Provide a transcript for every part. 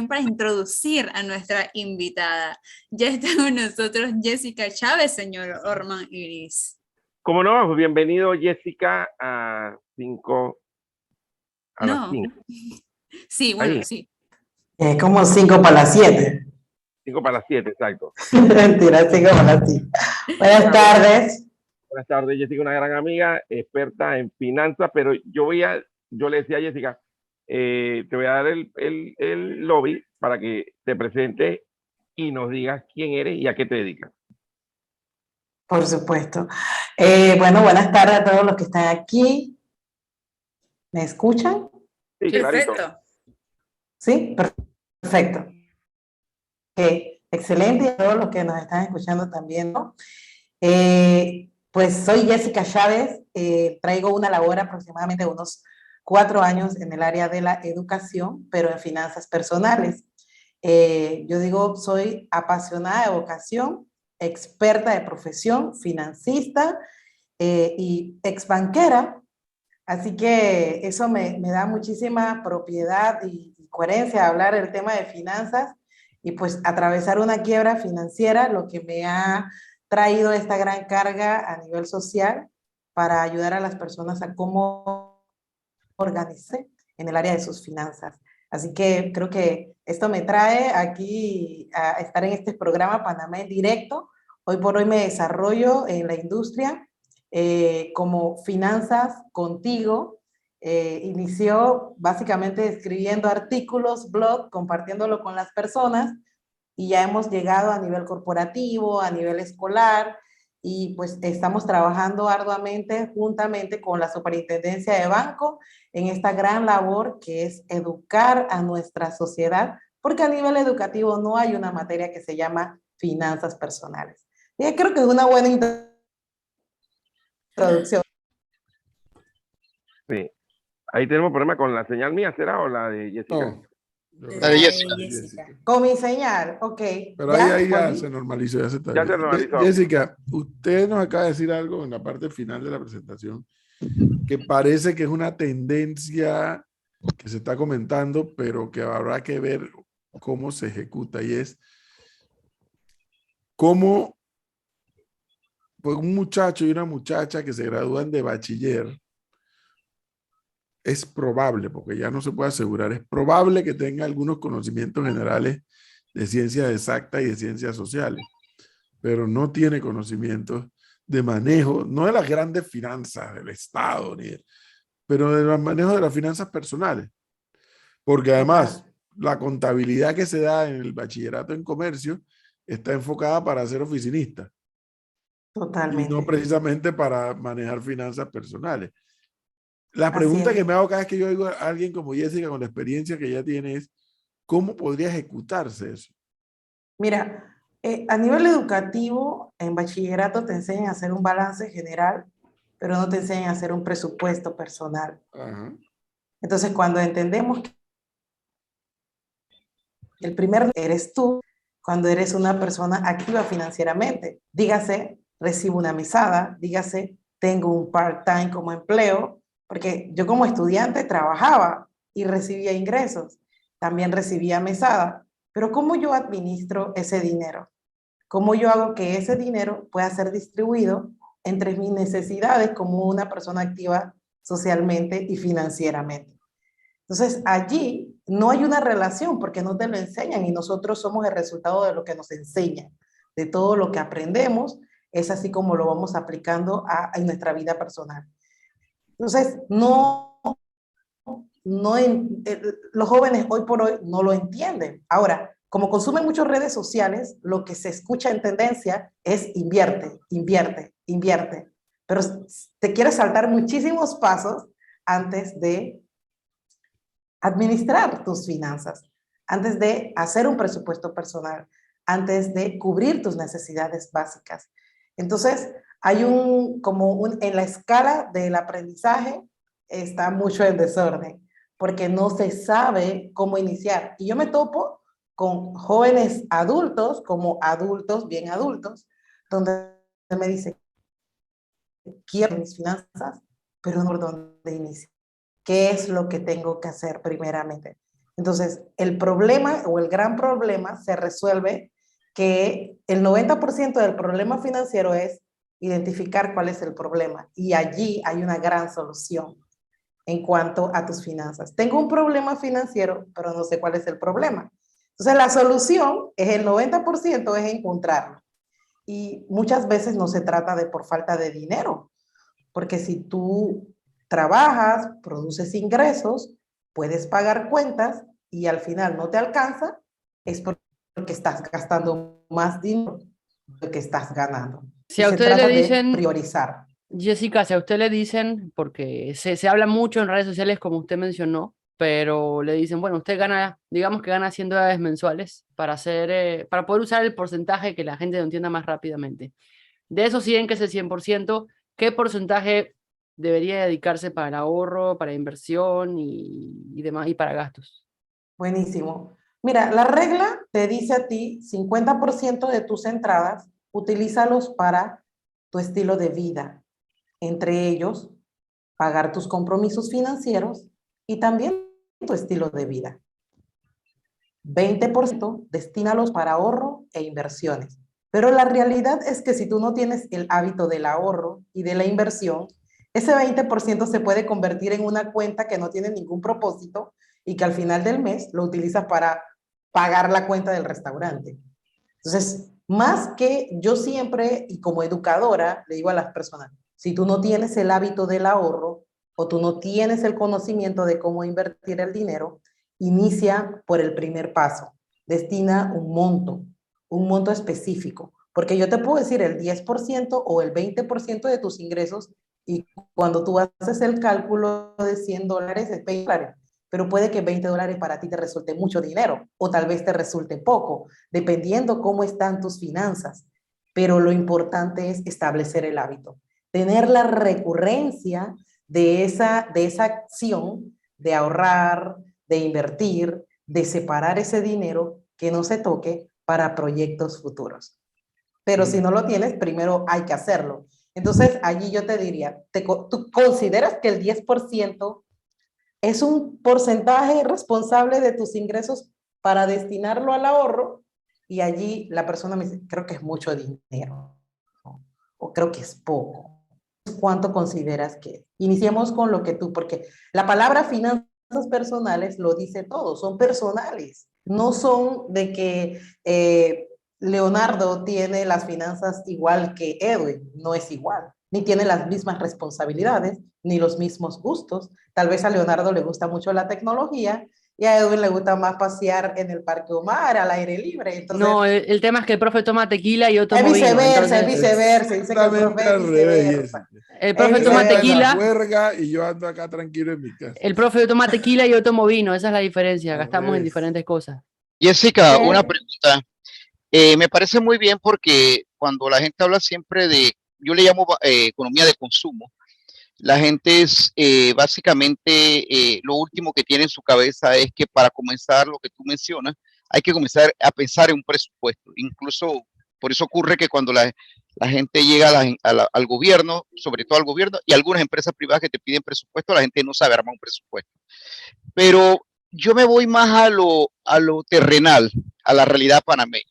Para introducir a nuestra invitada. Ya está con nosotros Jessica Chávez, señor Orman Iris. ¿Cómo no? Pues bienvenido, Jessica, a las No. 5. Sí, bueno, Ahí, sí. Como 5 para las 7. 5 para las 7, exacto. Mentira, 5 para las 5. Buenas tardes. Buenas tardes, Jessica, una gran amiga, experta en finanzas, pero yo le decía a Jessica, te voy a dar el lobby para que te presentes y nos digas quién eres y a qué te dedicas. Por supuesto. Bueno, buenas tardes a todos los que están aquí. ¿Me escuchan? Sí, Perfecto. clarito. Sí, perfecto. Excelente, y a todos los que nos están escuchando también, ¿no? Pues soy Jessica Chávez, traigo una labor aproximadamente de unos 4 años en el área de la educación, pero en finanzas personales. Yo digo, soy apasionada de vocación, experta de profesión, financista y exbanquera, así que eso me da muchísima propiedad y coherencia de hablar del tema de finanzas y pues atravesar una quiebra financiera, lo que me ha traído esta gran carga a nivel social para ayudar a las personas a cómo organizarse en el área de sus finanzas. Así que creo que esto me trae aquí a estar en este programa Panamá en Directo. Hoy por hoy me desarrollo en la industria como Finanzas Contigo. Inició básicamente escribiendo artículos, blog, compartiéndolo con las personas y ya hemos llegado a nivel corporativo, a nivel escolar, y pues estamos trabajando arduamente juntamente con la Superintendencia de Banco en esta gran labor que es educar a nuestra sociedad, porque a nivel educativo no hay una materia que se llama finanzas personales. Y creo que es una buena introducción. Sí. Ahí tenemos problema con la señal mía, ¿será? ¿O la de Jessica? No, La de Jessica. Con mi señal, ok. pero ahí ya se normalizó, ya se está Ya bien. se normalizó. Jessica, usted nos acaba de decir algo en la parte final de la presentación que parece que es una tendencia que se está comentando, pero que habrá que ver cómo se ejecuta, y es cómo pues, un muchacho y una muchacha que se gradúan de bachiller, es probable, porque ya no se puede asegurar, es probable que tenga algunos conocimientos generales de ciencias exactas y de ciencias sociales, pero no tiene conocimientos de manejo, no de las grandes finanzas del Estado, pero de los manejos de las finanzas personales. Porque además, la contabilidad que se da en el bachillerato en comercio está enfocada para ser oficinista. Totalmente. Y no precisamente para manejar finanzas personales. La Así pregunta es. que me hago cada vez que yo oigo a alguien como Jessica con la experiencia que ella tiene es, ¿cómo podría ejecutarse eso? Mira, a nivel educativo, en bachillerato te enseñan a hacer un balance general, pero no te enseñan a hacer un presupuesto personal. Ajá. Entonces, cuando entendemos que el primer eres tú, cuando eres una persona activa financieramente, dígase, recibo una mesada, dígase, tengo un part-time como empleo, porque yo como estudiante trabajaba y recibía ingresos, también recibía mesada, pero ¿cómo yo administro ese dinero? ¿Cómo yo hago que ese dinero pueda ser distribuido entre mis necesidades como una persona activa socialmente y financieramente? Entonces, allí no hay una relación porque no te lo enseñan y nosotros somos el resultado de lo que nos enseñan, de todo lo que aprendemos, es así como lo vamos aplicando en nuestra vida personal. Entonces, los jóvenes hoy por hoy no lo entienden. Ahora, como consumen muchas redes sociales, lo que se escucha en tendencia es invierte, invierte, invierte. Pero te quieres saltar muchísimos pasos antes de administrar tus finanzas, antes de hacer un presupuesto personal, antes de cubrir tus necesidades básicas. Entonces, hay en la escala del aprendizaje está mucho en desorden, porque no se sabe cómo iniciar. Y yo me topo con jóvenes adultos, como adultos, bien adultos, donde me dicen, quiero mis finanzas, pero no por dónde iniciar. ¿Qué es lo que tengo que hacer primeramente? Entonces, el problema o el gran problema se resuelve que el 90% del problema financiero es identificar cuál es el problema y allí hay una gran solución en cuanto a tus finanzas. Tengo un problema financiero, pero no sé cuál es el problema. Entonces, la solución es el 90% es encontrarlo. Y muchas veces no se trata de por falta de dinero, porque si tú trabajas, produces ingresos, puedes pagar cuentas y al final no te alcanza, es porque estás gastando más dinero de lo que estás ganando. Si Y a se ustedes le trata de dicen, priorizar. Jessica, si a usted le dicen, porque se habla mucho en redes sociales, como usted mencionó, pero le dicen, bueno, usted gana, digamos que gana $100 mensuales para hacer, para poder usar el porcentaje que la gente lo entienda más rápidamente. De esos 100, que es el 100%, ¿qué porcentaje debería dedicarse para el ahorro, para inversión y demás, y para gastos? Buenísimo. Mira, la regla te dice a ti 50% de tus entradas, utilízalos para tu estilo de vida. Entre ellos, pagar tus compromisos financieros y también tu estilo de vida. 20% destínalos para ahorro e inversiones. Pero la realidad es que si tú no tienes el hábito del ahorro y de la inversión, ese 20% se puede convertir en una cuenta que no tiene ningún propósito y que al final del mes lo utilizas para pagar la cuenta del restaurante. Entonces, más que yo siempre, y como educadora, le digo a las personas, si tú no tienes el hábito del ahorro o tú no tienes el conocimiento de cómo invertir el dinero, inicia por el primer paso. Destina un monto específico, porque yo te puedo decir el 10% o el 20% de tus ingresos y cuando tú haces el cálculo de $100 es $20, pero puede que $20 para ti te resulte mucho dinero o tal vez te resulte poco, dependiendo cómo están tus finanzas. Pero lo importante es establecer el hábito, tener la recurrencia de esa acción de ahorrar, de invertir, de separar ese dinero que no se toque para proyectos futuros. Pero si no lo tienes, primero hay que hacerlo. Entonces, allí yo te diría, ¿tú consideras que el 10% es un porcentaje responsable de tus ingresos para destinarlo al ahorro? Y allí la persona me dice, creo que es mucho dinero, ¿no? O creo que es poco. ¿Cuánto consideras que es? Iniciemos con lo que tú, porque la palabra finanzas personales lo dice todo, son personales, no son de que Leonardo tiene las finanzas igual que Edwin, no es igual, ni tiene las mismas responsabilidades, ni los mismos gustos. Tal vez a Leonardo le gusta mucho la tecnología y a Edwin le gusta más pasear en el Parque Omar, al aire libre. Entonces, No, el tema es que el profe toma tequila y yo es tomo vino. viceversa, es Entonces, viceversa. Dice que el profe Exactamente es al revés, viceversa. Jessica. el Es profe Él toma anda en la viceversa. tequila, juerga y yo ando acá tranquilo en mi casa. el profe toma tequila y yo tomo vino. Esa es la diferencia. Al Gastamos en revés. diferentes cosas. Jessica, una ¿Qué? pregunta. Me parece muy bien porque cuando la gente habla siempre de, yo le llamo economía de consumo, la gente es básicamente lo último que tiene en su cabeza es que para comenzar lo que tú mencionas, hay que comenzar a pensar en un presupuesto. Incluso por eso ocurre que cuando la gente llega al gobierno, sobre todo al gobierno y algunas empresas privadas que te piden presupuesto, la gente no sabe armar un presupuesto. Pero yo me voy más a lo terrenal, a la realidad panameña.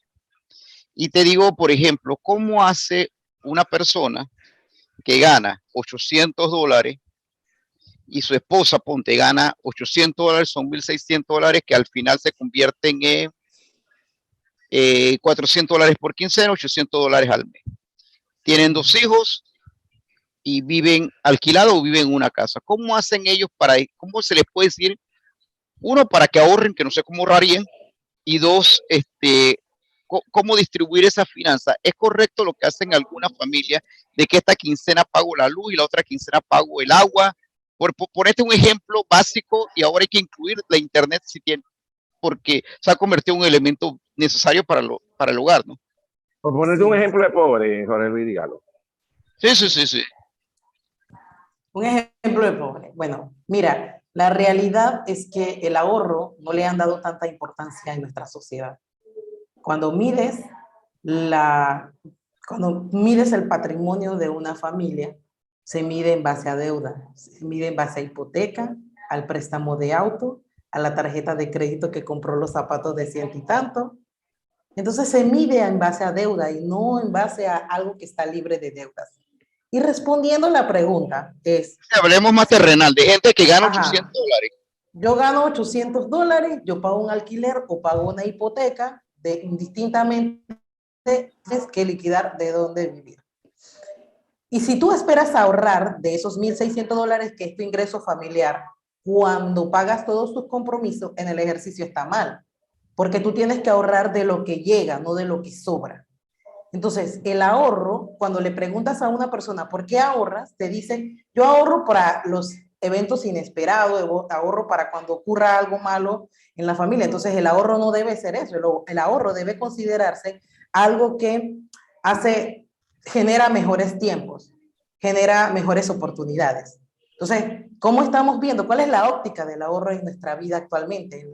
Y te digo, por ejemplo, ¿cómo hace una persona que gana $800 y su esposa, ponte, gana $800, son $1,600 que al final se convierten en $400 por quincena, $800 al mes? Tienen 2 hijos y viven alquilados o viven en una casa. ¿Cómo hacen ellos cómo se les puede decir, uno, para que ahorren, que no sé cómo ahorrarían, y dos, cómo distribuir esa finanza? ¿Es correcto lo que hacen algunas familias de que esta quincena pago la luz y la otra quincena pago el agua? Por ponerte un ejemplo básico, y ahora hay que incluir la internet si tiene, porque se ha convertido en un elemento necesario para el hogar, ¿no? Por ponerte un ejemplo de pobre, Jorge Luis, dígalo. Sí. Un ejemplo de pobre. Bueno, mira, la realidad es que el ahorro no le han dado tanta importancia en nuestra sociedad. Cuando mides el patrimonio de una familia, se mide en base a deuda, se mide en base a hipoteca, al préstamo de auto a la tarjeta de crédito que compró los zapatos de ciento y tanto. Entonces se mide en base a deuda y no en base a algo que está libre de deudas. Y respondiendo la pregunta es... Hablemos más terrenal, de gente que gana Ajá. $800. Yo gano $800, yo pago un alquiler o pago una hipoteca, indistintamente tienes que liquidar de dónde vivir. Y si tú esperas ahorrar de esos $1,600 que es tu ingreso familiar, cuando pagas todos tus compromisos, en el ejercicio está mal, porque tú tienes que ahorrar de lo que llega, no de lo que sobra. Entonces, el ahorro, cuando le preguntas a una persona ¿por qué ahorras? Te dice, yo ahorro para los eventos inesperados, ahorro para cuando ocurra algo malo en la familia. Entonces, el ahorro no debe ser eso, el ahorro debe considerarse algo que genera mejores tiempos, genera mejores oportunidades. Entonces, ¿cómo estamos viendo? ¿Cuál es la óptica del ahorro en nuestra vida actualmente?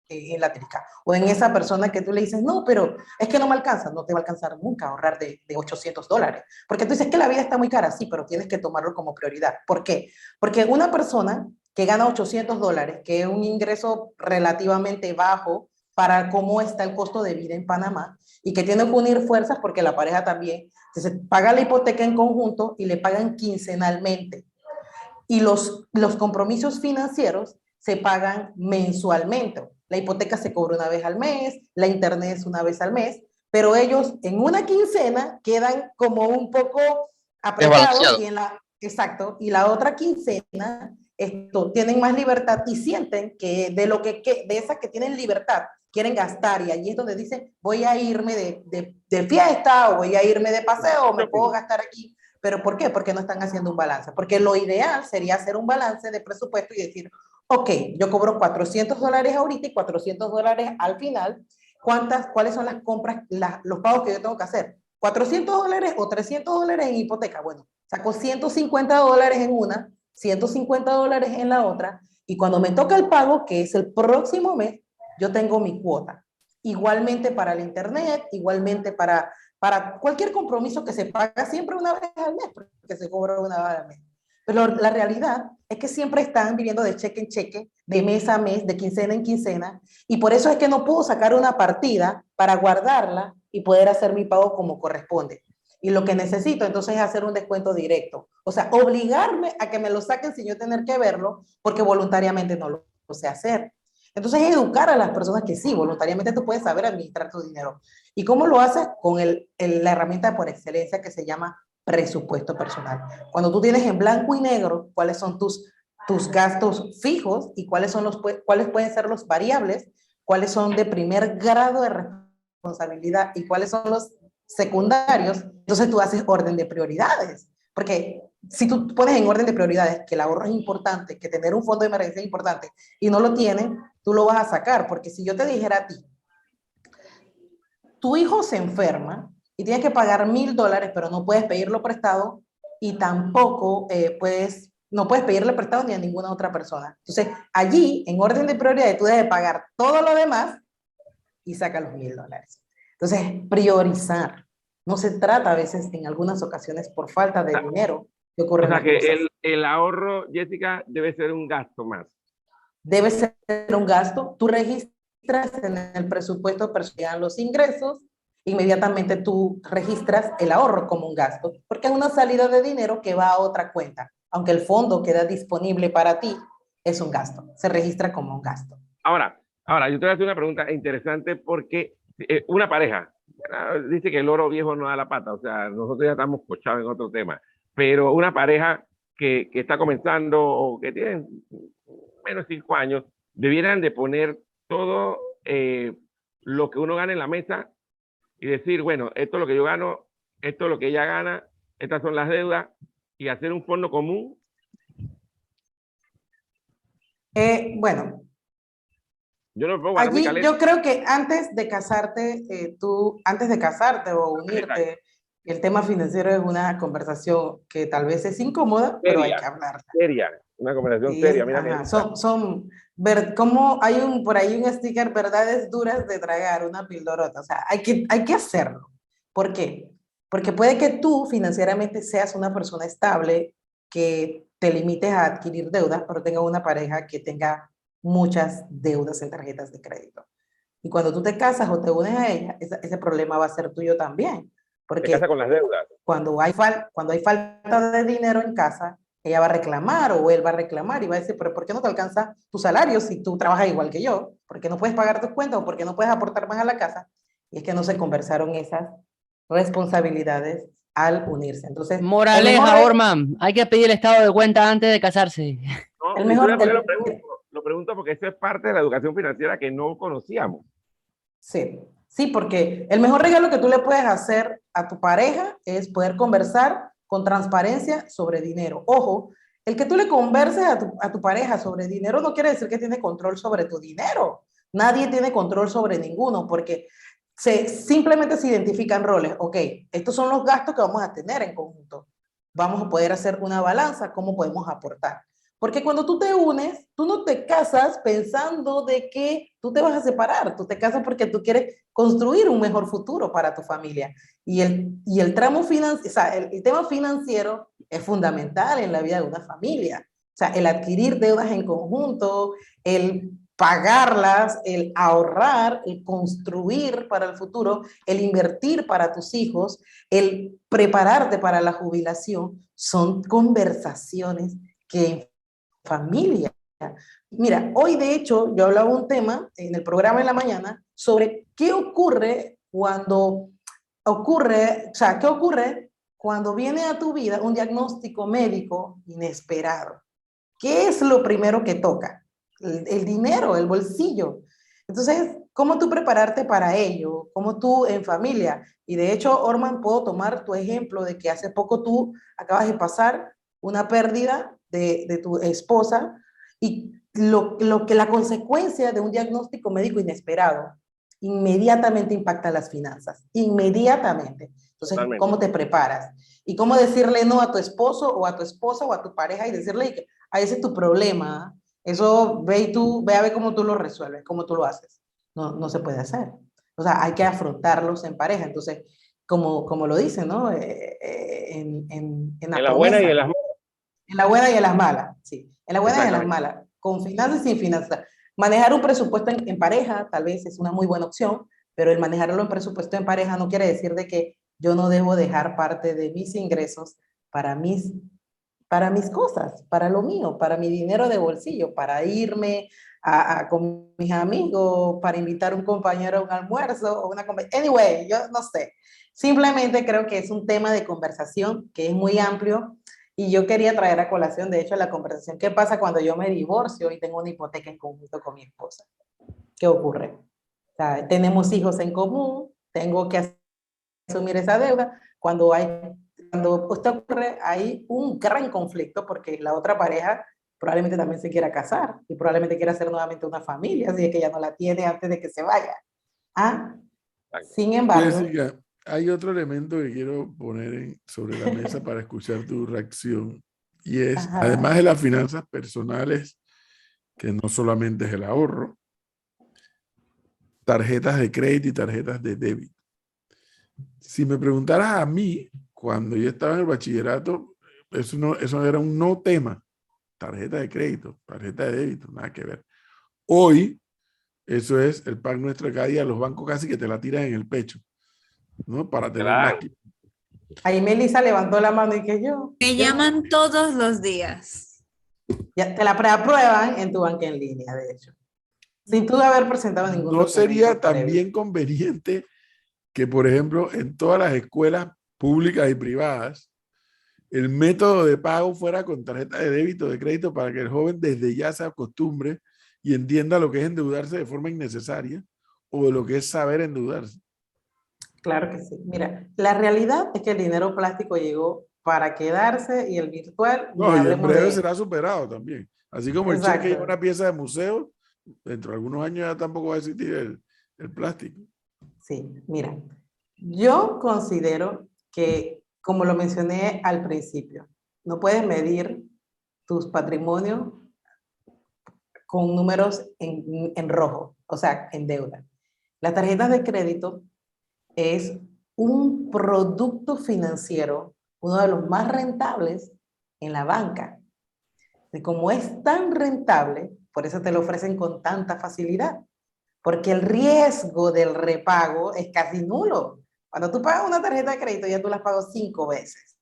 En la trica, o en esa persona que tú le dices, no, pero es que no me alcanza, no te va a alcanzar nunca ahorrar de $800, porque tú dices que la vida está muy cara, sí, pero tienes que tomarlo como prioridad. ¿Por qué? Porque una persona que gana $800, que es un ingreso relativamente bajo para cómo está el costo de vida en Panamá, y que tiene que unir fuerzas porque la pareja también, entonces paga la hipoteca en conjunto y le pagan quincenalmente, y los compromisos financieros se pagan mensualmente. La hipoteca se cobra una vez al mes, la internet es una vez al mes, pero ellos en una quincena quedan como un poco apretados exacto, y la otra quincena tienen más libertad y sienten que de esas que tienen libertad quieren gastar, y allí es donde dicen voy a irme de fiesta o voy a irme de paseo o me puedo gastar aquí. ¿Pero por qué? Porque no están haciendo un balance. Porque lo ideal sería hacer un balance de presupuesto y decir, ok, yo cobro $400 ahorita y $400 al final. ¿Cuáles son las compras, los pagos que yo tengo que hacer? ¿$400 o $300 en hipoteca? Bueno, saco $150 en una, $150 en la otra, y cuando me toca el pago, que es el próximo mes, yo tengo mi cuota. Igualmente para el internet, igualmente para cualquier compromiso que se paga siempre una vez al mes, porque se cobra una vez al mes. Pero la realidad es que siempre están viviendo de cheque en cheque, de mes a mes, de quincena en quincena, y por eso es que no puedo sacar una partida para guardarla y poder hacer mi pago como corresponde. Y lo que necesito entonces es hacer un descuento directo. O sea, obligarme a que me lo saquen sin yo tener que verlo, porque voluntariamente no lo sé hacer. Entonces, educar a las personas que sí, voluntariamente tú puedes saber administrar tu dinero. ¿Y cómo lo haces? Con la herramienta por excelencia que se llama presupuesto personal. Cuando tú tienes en blanco y negro cuáles son tus gastos fijos y cuáles pueden ser los variables, cuáles son de primer grado de responsabilidad y cuáles son los secundarios, entonces tú haces orden de prioridades. Porque si tú pones en orden de prioridades que el ahorro es importante, que tener un fondo de emergencia es importante y no lo tienen, tú lo vas a sacar. Porque si yo te dijera a ti, tu hijo se enferma y tienes que pagar $1,000, pero no puedes pedirlo prestado y tampoco no puedes pedirle prestado ni a ninguna otra persona. Entonces, allí, en orden de prioridades, tú debes pagar todo lo demás y saca los $1,000. Entonces, priorizar. No se trata a veces, en algunas ocasiones, por falta de dinero, que ocurren las cosas. O sea, que el ahorro, Jessica, debe ser un gasto más. Debe ser un gasto. Tú registras en el presupuesto personal los ingresos, inmediatamente tú registras el ahorro como un gasto, porque es una salida de dinero que va a otra cuenta. Aunque el fondo queda disponible para ti, es un gasto. Se registra como un gasto. Ahora, yo te voy a hacer una pregunta interesante porque una pareja dice que el oro viejo no da la pata, o sea, nosotros ya estamos cochados en otro tema, pero una pareja que está comenzando o que tiene menos de 5 años, debieran de poner todo lo que uno gana en la mesa y decir, bueno, esto es lo que yo gano, esto es lo que ella gana, estas son las deudas, y hacer un fondo común. Bueno, yo no puedo allí yo creo que antes de casarte, antes de casarte o unirte, el tema financiero es una conversación que tal vez es incómoda, pero hay que hablarla. Seria, una conversación Sí, seria. Mira, como hay por ahí un sticker, verdades duras de tragar, una pildorota. O sea, hay que hacerlo. ¿Por qué? Porque puede que tú financieramente seas una persona estable, que te limites a adquirir deudas, pero tenga una pareja que tenga muchas deudas en tarjetas de crédito. Y cuando tú te casas o te unes a ella, ese problema va a ser tuyo también. Se Porque casa con las deudas. cuando hay falta de dinero en casa, ella va a reclamar o él va a reclamar y va a decir, pero ¿por qué no te alcanza tu salario si tú trabajas igual que yo? ¿Por qué no puedes pagar tus cuentas o por qué no puedes aportar más a la casa? Y es que no se conversaron esas responsabilidades al unirse. Entonces, Moraleja, Orman, hay que pedir el estado de cuenta antes de casarse. No, el mejor, ¿por qué lo pregunto? Porque esto es parte de la educación financiera que no conocíamos. sí, sí, porque el mejor regalo que tú le puedes hacer a tu pareja es poder conversar con transparencia sobre dinero. Ojo, el que tú le converses a tu pareja sobre dinero no quiere decir que tiene control sobre tu dinero. Nadie tiene control sobre ninguno porque simplemente se identifican roles. Ok, estos son los gastos que vamos a tener en conjunto. Vamos a poder hacer una balanza, cómo podemos aportar. Porque cuando tú te unes, tú no te casas pensando de que tú te vas a separar, tú te casas porque tú quieres construir un mejor futuro para tu familia. Y el tramo financiero, o sea, el tema financiero es fundamental en la vida de una familia. O sea, el adquirir deudas en conjunto, el pagarlas, el ahorrar, el construir para el futuro, el invertir para tus hijos, el prepararte para la jubilación, son conversaciones que familia. Mira, hoy de hecho yo hablaba un tema en el programa en la mañana sobre qué ocurre qué ocurre cuando viene a tu vida un diagnóstico médico inesperado. ¿Qué es lo primero que toca? El dinero, el bolsillo. Entonces, ¿cómo tú prepararte para ello? ¿Cómo tú en familia? Y de hecho, Orman, puedo tomar tu ejemplo de que hace poco tú acabas de pasar una pérdida de tu esposa y la consecuencia de un diagnóstico médico inesperado inmediatamente impacta las finanzas, inmediatamente. Entonces, Totalmente. ¿cómo te preparas? Y cómo decirle no a tu esposo o a tu esposa o a tu pareja y decirle que ese es tu problema, eso ve a ver cómo tú lo resuelves, cómo tú lo haces. No se puede hacer. O sea, hay que afrontarlos en pareja. Entonces, como lo dicen, ¿no? En la En las buenas y promesa. en las malas. En la buena y en las malas, sí. En la buena y en las Exactamente. malas. Con finanzas y sin finanzas. Manejar un presupuesto en pareja tal vez es una muy buena opción, pero el manejarlo en presupuesto en pareja no quiere decir de que yo no debo dejar parte de mis ingresos para mis cosas, para lo mío, para mi dinero de bolsillo, para irme con mis amigos, para invitar a un compañero a un almuerzo o una anyway, yo no sé. Simplemente creo que es un tema de conversación que es muy amplio y yo quería traer a colación, de hecho, la conversación. ¿Qué pasa cuando yo me divorcio y tengo una hipoteca en conjunto con mi esposa? ¿Qué ocurre? O sea, tenemos hijos en común, tengo que asumir esa deuda. Cuando esto ocurre, hay un gran conflicto porque la otra pareja probablemente también se quiera casar y probablemente quiera hacer nuevamente una familia, así que ya no la tiene antes de que se vaya. Sin embargo, Jessica, hay otro elemento que quiero poner sobre la mesa para escuchar tu reacción y es, ajá, además de las finanzas personales, que no solamente es el ahorro, tarjetas de crédito y tarjetas de débito. Si me preguntaras a mí, cuando yo estaba en el bachillerato, eso era un no tema. Tarjeta de crédito, tarjeta de débito, nada que ver. Hoy, eso es el pan nuestro de cada día. Los bancos casi que te la tiran en el pecho, ¿no? Para tener más. Claro. ahí Melissa levantó la mano y que Me llaman todos los días. ya te la preaprueban en tu banca en línea, de hecho, sin tú haber presentado ningún ¿No sería documento previo. también conveniente que, por ejemplo, en todas las escuelas públicas y privadas, el método de pago fuera con tarjeta de débito, de crédito, para que el joven desde ya se acostumbre y entienda lo que es endeudarse de forma innecesaria o lo que es saber endeudarse? Claro que sí. Mira, la realidad es que el dinero plástico llegó para quedarse y el virtual, ni No, y en hablemos breve de... será superado también. Así como el cheque es Exacto. una pieza de museo, dentro de algunos años ya tampoco va a existir el plástico. Sí, mira, yo considero que, como lo mencioné al principio, no puedes medir tus patrimonios con números en rojo, o sea, en deuda. Las tarjetas de crédito es un producto financiero, uno de los más rentables en la banca. Y como es tan rentable, por eso te lo ofrecen con tanta facilidad, porque el riesgo del repago es casi nulo. Cuando tú pagas una tarjeta de crédito, ya tú la pagas 5 veces.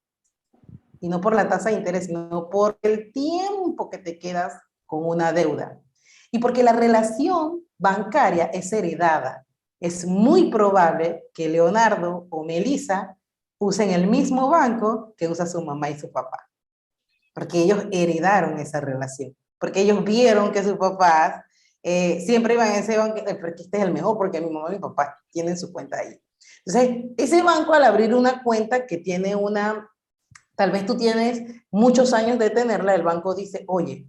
Y no por la tasa de interés, sino por el tiempo que te quedas con una deuda. Y porque la relación bancaria es heredada. Es muy probable que Leonardo o Melissa usen el mismo banco que usa su mamá y su papá. Porque ellos heredaron esa relación. Porque ellos vieron que sus papás siempre iban a ese banco, porque este es el mejor, porque mi mamá y mi papá tienen su cuenta ahí. Entonces, ese banco al abrir una cuenta que tiene una, tal vez tú tienes muchos años de tenerla, el banco dice, oye,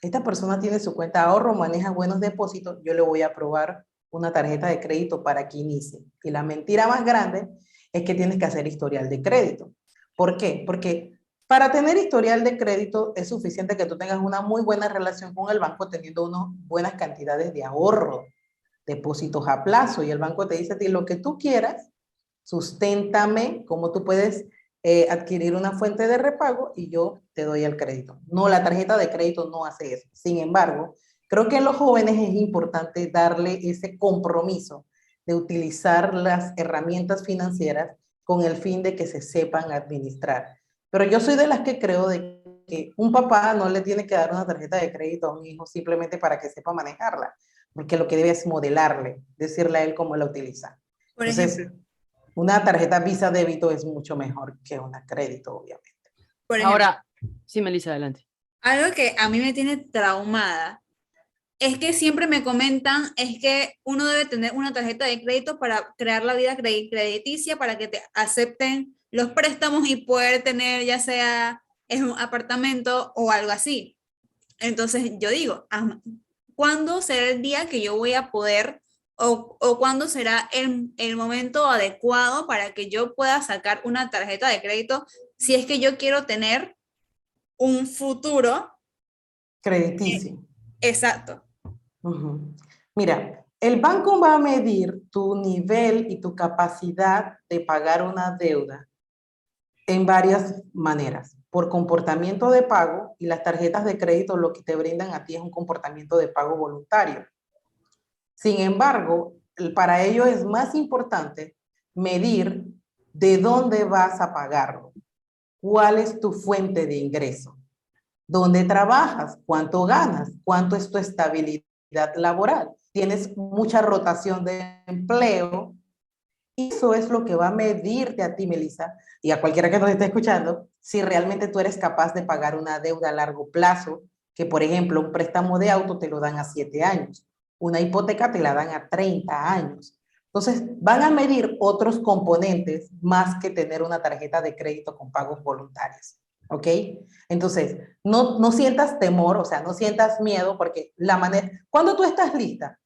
esta persona tiene su cuenta de ahorro, maneja buenos depósitos, yo le voy a aprobar una tarjeta de crédito para que inicie. Y la mentira más grande es que tienes que hacer historial de crédito. ¿Por qué? Porque para tener historial de crédito es suficiente que tú tengas una muy buena relación con el banco teniendo unas buenas cantidades de ahorro, depósitos a plazo, y el banco te dice a ti lo que tú quieras, susténtame cómo tú puedes adquirir una fuente de repago y yo te doy el crédito. No, la tarjeta de crédito no hace eso. Sin embargo, creo que en los jóvenes es importante darle ese compromiso de utilizar las herramientas financieras con el fin de que se sepan administrar. Pero yo soy de las que creo de que un papá no le tiene que dar una tarjeta de crédito a un hijo simplemente para que sepa manejarla, porque lo que debe es modelarle, decirle a él cómo la utiliza. Por Entonces, ejemplo, una tarjeta Visa débito es mucho mejor que una crédito, obviamente. por ejemplo, Ahora, sí, Melissa, adelante. algo que a mí me tiene traumada es que siempre me comentan es que uno debe tener una tarjeta de crédito para crear la vida crediticia, para que te acepten los préstamos y poder tener ya sea en un apartamento o algo así. Entonces yo digo, ¿cuándo será el día que yo voy a poder o cuándo será el momento adecuado para que yo pueda sacar una tarjeta de crédito si es que yo quiero tener un futuro? Crediticio. Exacto. Uh-huh. Mira, el banco va a medir tu nivel y tu capacidad de pagar una deuda en varias maneras. Por comportamiento de pago, y las tarjetas de crédito lo que te brindan a ti es un comportamiento de pago voluntario. Sin embargo, para ello es más importante medir de dónde vas a pagarlo, cuál es tu fuente de ingreso, dónde trabajas, cuánto ganas, cuánto es tu estabilidad laboral. Tienes mucha rotación de empleo. Eso es lo que va a medirte a ti, Melissa, y a cualquiera que nos esté escuchando, si realmente tú eres capaz de pagar una deuda a largo plazo, que por ejemplo un préstamo de auto te lo dan a 7 años, una hipoteca te la dan a 30 años. Entonces van a medir otros componentes más que tener una tarjeta de crédito con pagos voluntarios. ¿Ok? Entonces, no sientas temor, o sea, no sientas miedo, porque la manera, cuando tú estás lista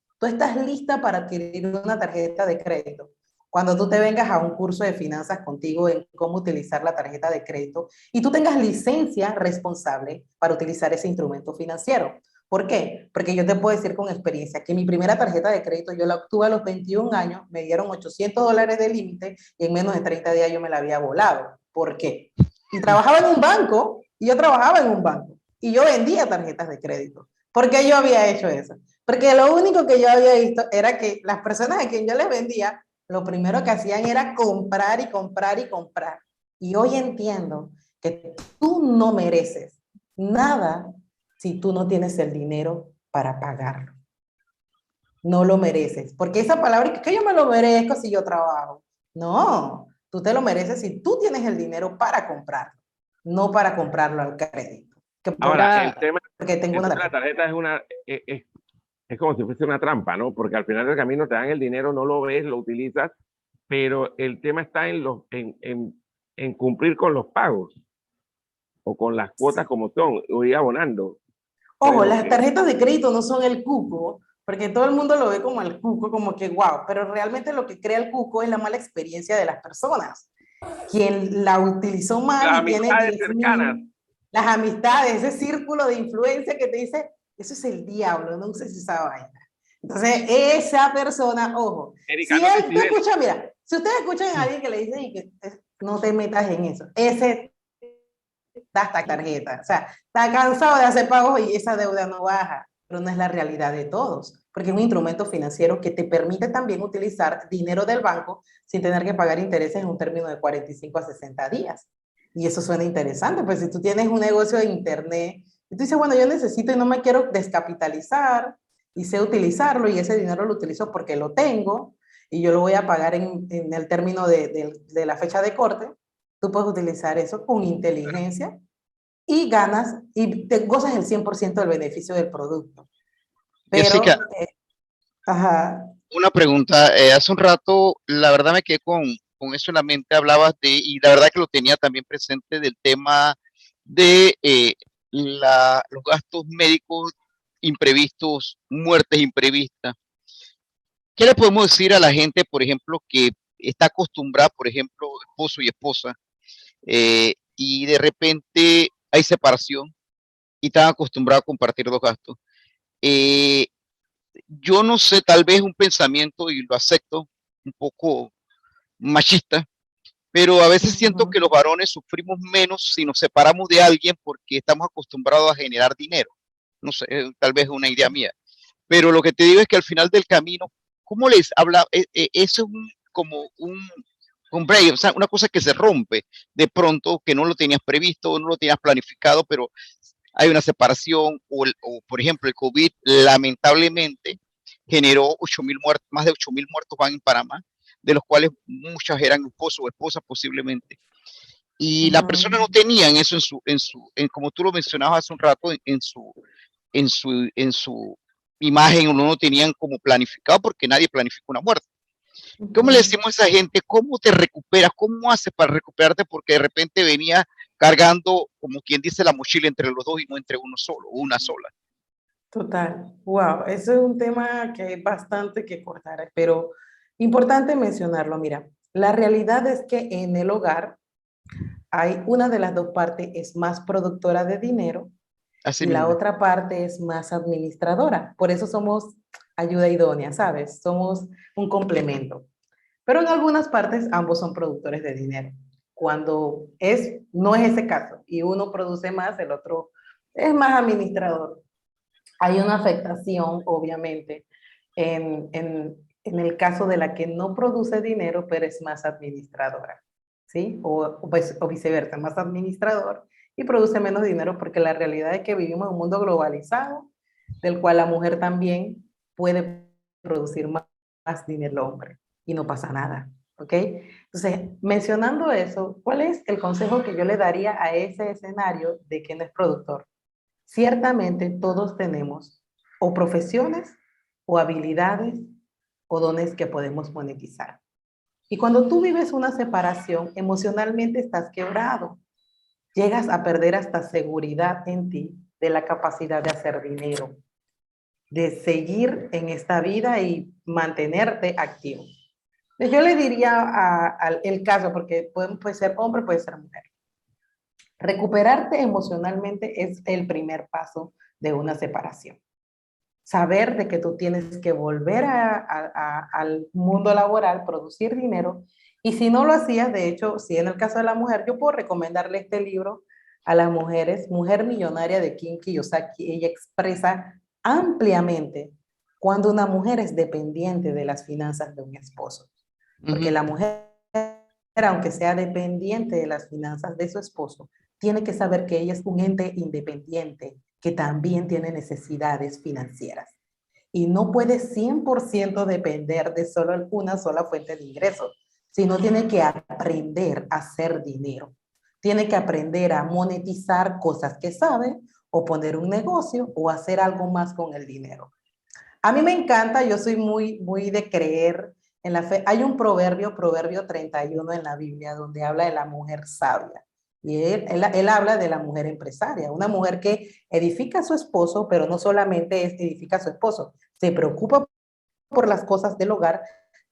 para adquirir una tarjeta de crédito, cuando tú te vengas a un curso de finanzas contigo en cómo utilizar la tarjeta de crédito y tú tengas licencia responsable para utilizar ese instrumento financiero. ¿Por qué? Porque yo te puedo decir con experiencia que mi primera tarjeta de crédito yo la obtuve a los 21 años, me dieron $800 de límite y en menos de 30 días yo me la había volado. ¿Por qué? Y trabajaba en un banco, y yo trabajaba en un banco, y yo vendía tarjetas de crédito. ¿Por qué yo había hecho eso? Porque lo único que yo había visto era que las personas a quien yo les vendía, lo primero que hacían era comprar y comprar y comprar. Y hoy entiendo que tú no mereces nada si tú no tienes el dinero para pagarlo. No lo mereces. Porque esa palabra, que yo me lo merezco si yo trabajo. No, tú te lo mereces si tú tienes el dinero para comprarlo, no para comprarlo al crédito. Ahora, el tema porque tengo de una la tarjeta es como si fuese una trampa, ¿no? Porque al final del camino te dan el dinero, no lo ves, lo utilizas, pero el tema está en cumplir con los pagos o con las cuotas como son, o ir abonando. Ojo, las tarjetas de crédito no son el cuco, porque todo el mundo lo ve como el cuco, como que wow, pero realmente lo que crea el cuco es la mala experiencia de las personas. Quien la utilizó mal Las y tiene amistades cercanas. las amistades, ese círculo de influencia que te dice, eso es el diablo, no uses esa vaina. Entonces, esa persona, ojo, Erika, si no él te escucha, mira, si ustedes escuchan a alguien que le dice que no te metas en eso, ese da esta tarjeta, o sea, está cansado de hacer pagos y esa deuda no baja. pero no es la realidad de todos, porque es un instrumento financiero que te permite también utilizar dinero del banco sin tener que pagar intereses en un término de 45 a 60 días. Y eso suena interesante, pues si tú tienes un negocio de internet y tú dices, bueno, yo necesito y no me quiero descapitalizar y sé utilizarlo y ese dinero lo utilizo porque lo tengo y yo lo voy a pagar en el término de la fecha de corte, tú puedes utilizar eso con inteligencia y ganas y te gozas el 100% del beneficio del producto. Pero, Jessica, ajá. una pregunta. Hace un rato, la verdad me quedé con eso en la mente, hablabas y la verdad que lo tenía también presente del tema de los gastos médicos imprevistos, muertes imprevistas. ¿Qué le podemos decir a la gente, por ejemplo, que está acostumbrada, por ejemplo, esposo y esposa, y de repente hay separación y están acostumbrados a compartir los gastos? Eh, yo no sé, tal vez un pensamiento, y lo acepto, un poco machista, pero a veces siento que los varones sufrimos menos si nos separamos de alguien porque estamos acostumbrados a generar dinero. No sé, tal vez es una idea mía. Pero lo que te digo es que al final del camino, ¿cómo les habla? Eso es como un break, o sea, una cosa que se rompe de pronto, que no lo tenías previsto, no lo tenías planificado, pero hay una separación o por ejemplo, el COVID lamentablemente generó 8.000 muertos, más de 8.000 muertos van en Panamá, de los cuales muchas eran esposos o esposas posiblemente. Y la persona no tenían eso como tú lo mencionabas hace un rato, en su imagen, o no lo tenían como planificado, porque nadie planifica una muerte. ¿Cómo le decimos a esa gente? ¿Cómo te recuperas? ¿Cómo haces para recuperarte? Porque de repente venía cargando, como quien dice, la mochila entre los dos y no entre uno solo, una sola. Total, wow, eso es un tema que hay bastante que cortar, pero importante mencionarlo. Mira, la realidad es que en el hogar hay una de las dos partes es más productora de dinero Así y la mismo. otra parte es más administradora. Por eso somos ayuda idónea, ¿sabes? Somos un complemento. Pero en algunas partes ambos son productores de dinero. Cuando no es ese caso y uno produce más, el otro es más administrador. Hay una afectación, obviamente, en el caso de la que no produce dinero, pero es más administradora, ¿sí? O viceversa, más administrador y produce menos dinero porque la realidad es que vivimos en un mundo globalizado, del cual la mujer también puede producir más dinero que el hombre y no pasa nada, ¿ok? Entonces, mencionando eso, ¿cuál es el consejo que yo le daría a ese escenario de que no es productor? Ciertamente todos tenemos o profesiones o habilidades o dones que podemos monetizar. Y cuando tú vives una separación, emocionalmente estás quebrado. Llegas a perder hasta seguridad en ti de la capacidad de hacer dinero, de seguir en esta vida y mantenerte activo. Yo le diría el caso, porque puede ser hombre, puede ser mujer. Recuperarte emocionalmente es el primer paso de una separación. Saber de que tú tienes que volver al mundo laboral, producir dinero, y si no lo hacías, de hecho, si en el caso de la mujer, yo puedo recomendarle este libro a las mujeres, Mujer Millonaria de Kim Kiyosaki. Ella expresa ampliamente cuando una mujer es dependiente de las finanzas de un esposo, porque la mujer, aunque sea dependiente de las finanzas de su esposo, tiene que saber que ella es un ente independiente que también tiene necesidades financieras y no puede 100% depender de solo una sola fuente de ingresos, sino tiene que aprender a hacer dinero. Tiene que aprender a monetizar cosas que sabe o poner un negocio o hacer algo más con el dinero. A mí me encanta, yo soy muy de creer en la fe. Hay un proverbio 31 en la Biblia, donde habla de la mujer sabia. Y él habla de la mujer empresaria, una mujer que edifica a su esposo, pero no solamente edifica a su esposo, se preocupa por las cosas del hogar,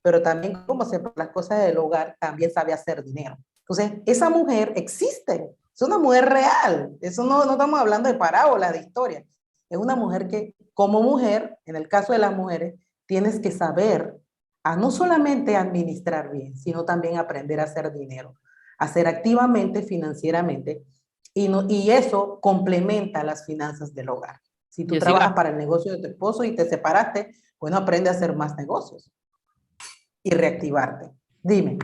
pero también como se por las cosas del hogar, también sabe hacer dinero. Entonces, esa mujer existe, es una mujer real, eso no estamos hablando de parábolas, de historia. Es una mujer que, como mujer, en el caso de las mujeres, tienes que saber a no solamente administrar bien, sino también aprender a hacer dinero, hacer activamente financieramente, y eso complementa las finanzas del hogar. Si tú Jessica. trabajas para el negocio de tu esposo y te separaste, bueno, aprende a hacer más negocios y reactivarte. Dime.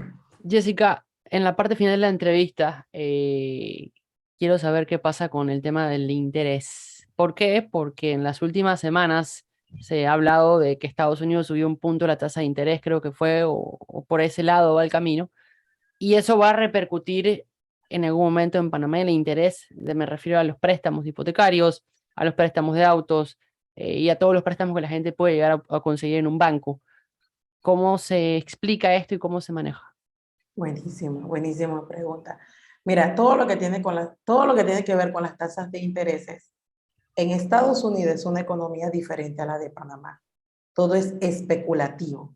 Jessica, en la parte final de la entrevista, quiero saber qué pasa con el tema del interés. ¿Por qué? Porque en las últimas semanas se ha hablado de que Estados Unidos subió un punto la tasa de interés, creo que fue, o por ese lado va el camino, y eso va a repercutir en algún momento en Panamá. El interés, me refiero a los préstamos hipotecarios, a los préstamos de autos y a todos los préstamos que la gente puede llegar a conseguir en un banco. ¿Cómo se explica esto y cómo se maneja? Buenísima, buenísima pregunta. Mira, todo lo que tiene todo lo que tiene que ver con las tasas de intereses en Estados Unidos es una economía diferente a la de Panamá. Todo es especulativo.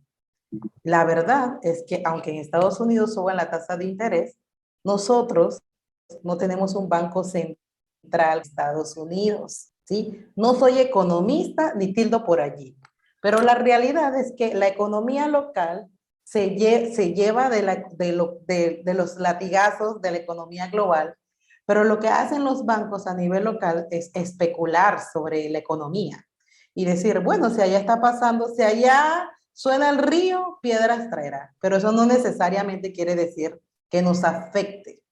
La verdad es que aunque en Estados Unidos suban la tasa de interés, nosotros no tenemos un banco central de Estados Unidos, ¿sí? No soy economista ni tildo por allí, pero la realidad es que la economía local se lleva de los latigazos de la economía global, pero lo que hacen los bancos a nivel local es especular sobre la economía y decir, bueno, si allá está pasando, si allá suena el río, piedras traerá, pero eso no necesariamente quiere decir que nos afecte,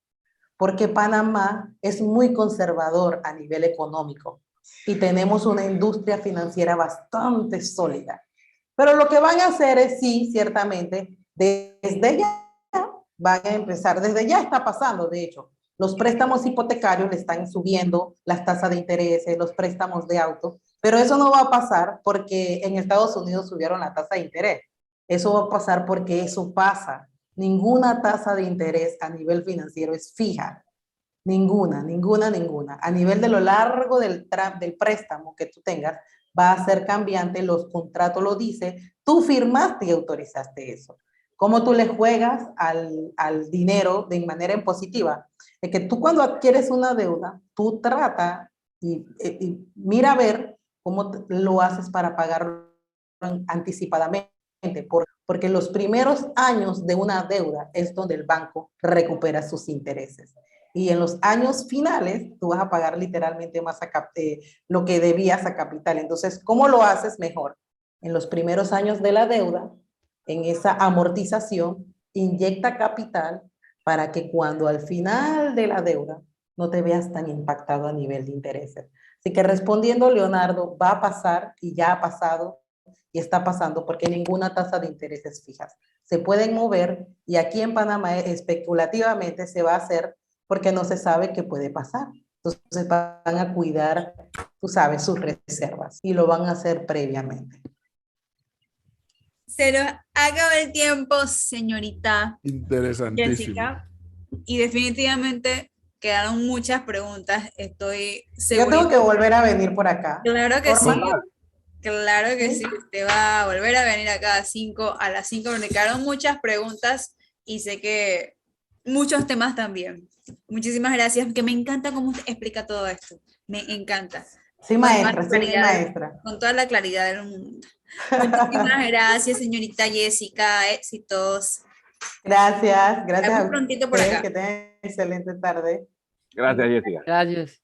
porque Panamá es muy conservador a nivel económico y tenemos una industria financiera bastante sólida. Pero lo que van a hacer es, sí, ciertamente, desde ya van a empezar, desde ya está pasando, de hecho, los préstamos hipotecarios le están subiendo las tasas de interés, los préstamos de auto, pero eso no va a pasar porque en Estados Unidos subieron la tasa de interés. Eso va a pasar porque eso pasa. Ninguna tasa de interés a nivel financiero es fija. Ninguna, ninguna, ninguna. A nivel de lo largo del préstamo que tú tengas, va a ser cambiante, los contratos lo dice, tú firmaste y autorizaste eso. ¿Cómo tú le juegas al dinero de manera impositiva? Es que tú cuando adquieres una deuda, tú trata y mira a ver cómo lo haces para pagarlo anticipadamente, porque los primeros años de una deuda es donde el banco recupera sus intereses. Y en los años finales, tú vas a pagar literalmente más lo que debías a capital. Entonces, ¿cómo lo haces mejor? En los primeros años de la deuda, en esa amortización, inyecta capital para que cuando al final de la deuda no te veas tan impactado a nivel de intereses. Así que respondiendo, Leonardo, va a pasar y ya ha pasado y está pasando porque ninguna tasa de intereses fijas. Se pueden mover y aquí en Panamá especulativamente se va a hacer porque no se sabe qué puede pasar. Entonces van a cuidar, tú sabes, sus reservas y lo van a hacer previamente. Se nos acabó el tiempo, señorita Interesantísimo. Jessica, y definitivamente quedaron muchas preguntas, estoy Yo segura. tengo que volver a venir por acá. Claro que sí, Norma. claro que sí, usted va a volver a venir acá a las 5, porque quedaron muchas preguntas y sé que muchos temas también. Muchísimas gracias, que me encanta cómo usted explica todo esto, me encanta. Sí, maestra, sí, Claridad, maestra. con toda la claridad del mundo. Muchísimas gracias, señorita Jessica, éxitos. Gracias, gracias Vemos a prontito por ustedes, acá. que tengan excelente tarde. Gracias, Jessica. Gracias.